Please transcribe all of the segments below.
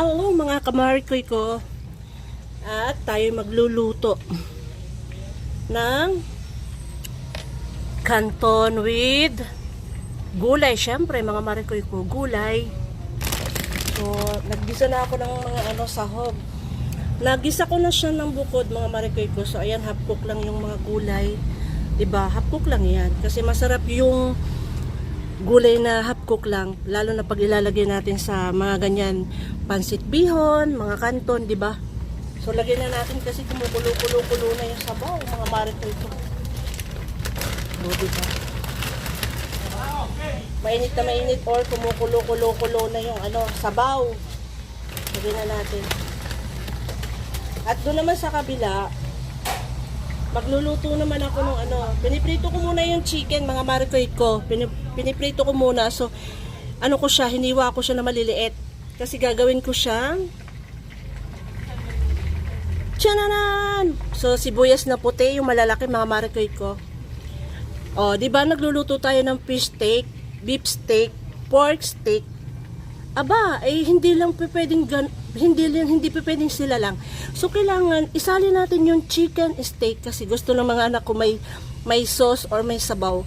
Hello mga kamarikoy ko. At tayo magluluto ng canton with gulay. Syempre mga marikoy ko, gulay. So, naggisa na ako ng mga sahog. Naggisa ko na siya ng bukod mga marikoy ko. So, ayan, half cook lang yung mga gulay. Diba? Half cook lang yan. Kasi masarap yung gulay na half cook lang, lalo na pag ilalagay natin sa mga ganyan pansit bihon, mga kanton, di ba? So lagyan na natin kasi kumukulo-kulo na yung sabaw, mga marikoy ko. O, di ba? Mainit na mainit or kumukulo-kulo na yung sabaw. Lagyan na natin. At doon naman sa kabila, magluluto naman ako ng piniprito ko muna yung chicken, mga marikoy ko. Piniprito ko muna. So, ko siya, hiniwa ko siya na maliliit. Kasi gagawin ko siyang tiyananan! So, sibuyas na puti, yung malalaki, mga marikoy ko. O, di ba nagluluto tayo ng fish steak, beef steak, pork steak. Aba, hindi pwedeng sila lang. So, kailangan isali natin yung chicken steak kasi gusto ng mga anak ko may sauce or may sabaw.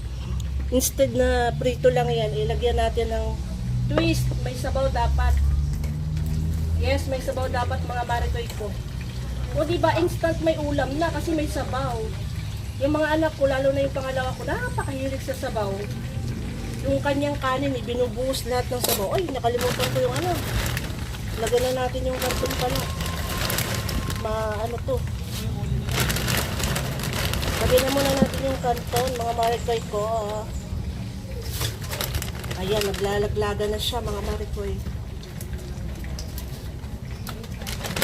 Instead na prito lang yan, ilagyan natin ng twist. May sabaw dapat. Yes, may sabaw dapat mga marikoy ko. O diba, instant may ulam na kasi may sabaw. Yung mga anak ko, lalo na yung pangalawa ko, napakahilig sa sabaw. Yung kanyang kanin, binubuhos lahat ng sabaw. Ay, nakalimutan ko yung lagyan na natin yung karton pala. To. Lagyan na muna natin yung kanton, mga marikoy ko. Ayan, naglalaglaga na siya, mga marikoy.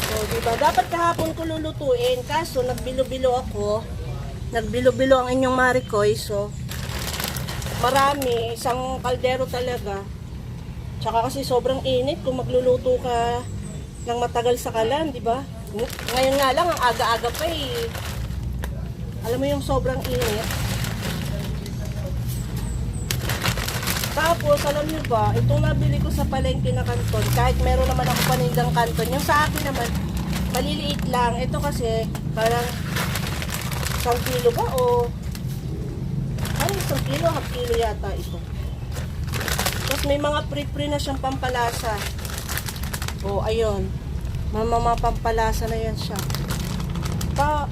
So, diba? Dapat kahapon ko lulutuin. Kaso, nagbilo-bilo ako. Nagbilo-bilo ang inyong marikoy. So, marami. Isang kaldero talaga. Tsaka kasi sobrang init kung magluluto ka ng matagal sa kalan, di ba? Ngayon nga lang, ang aga-aga pa eh. Alam mo yung sobrang init. Tapos, alam nyo ba, itong nabili ko sa palengke na kanton, kahit meron naman ako panindang kanton, yung sa akin naman, maliliit lang. Ito kasi, parang 1 kilo ba o ano, 1 kilo, half kilo yata ito. Tapos may mga pre-pre na siyang pampalasa. O, ayun. Mga pampalasa na yan siya.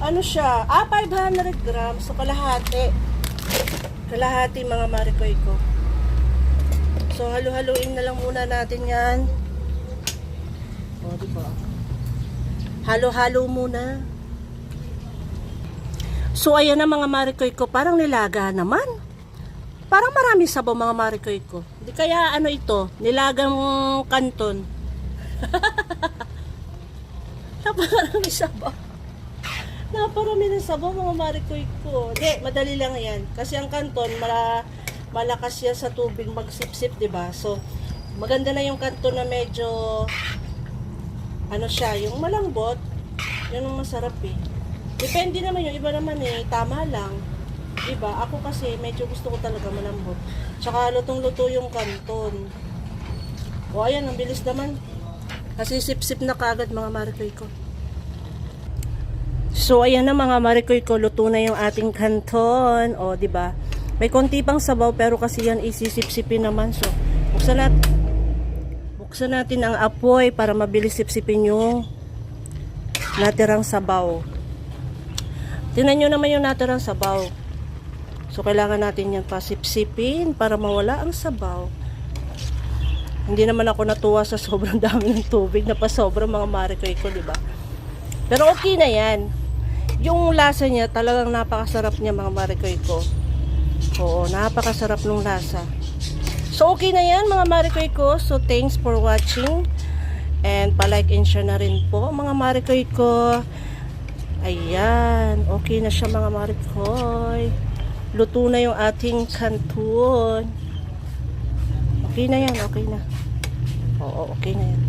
Ano siya? 500 grams. So, kalahati. Kalahati mga marikoy ko. So, halo-haloin na lang muna natin yan. O, diba? Halo-halo muna. So, ayan na mga marikoy ko. Parang nilaga naman. Parang marami sabaw mga marikoy ko. Di kaya ito, nilagang kanton. Naparami sabaw. Naparami ng sabaw mga marikoy ko. Di, madali lang yan. Kasi ang kanton, malakas yan sa tubig magsipsip, di ba? So, maganda na yung kanton na medyo siya, yung malambot. Yan ang masarap eh. Depende naman yung iba naman tama lang. Diba? Ako kasi medyo gusto ko talaga malambot. Tsaka lutong-luto yung kanton. O ayan, ang bilis naman. Kasi sip-sip na kagad mga marikoy ko. So ayan na mga marikoy ko, luto na yung ating kanton. O diba? May konti pang sabaw pero kasi yan isisip-sipin naman. So buksan natin ang apoy para mabilis sip-sipin yung natirang sabaw. Tingnan nyo naman yung natirang sabaw. So, kailangan natin yan pasipsipin para mawala ang sabaw. Hindi naman ako natuwa sa sobrang dami ng tubig na pasobra mga marikoy ko, diba? Pero okay na yan. Yung lasa niya, talagang napakasarap niya mga marikoy ko. Oo, napakasarap ng lasa. So, okay na yan mga marikoy ko. So, thanks for watching. And palike and share na rin po mga marikoy ko. Ayan, okay na siya mga marikoy. Luto na yung ating kanton. Okay na yan, okay na. Oo, okay na yan.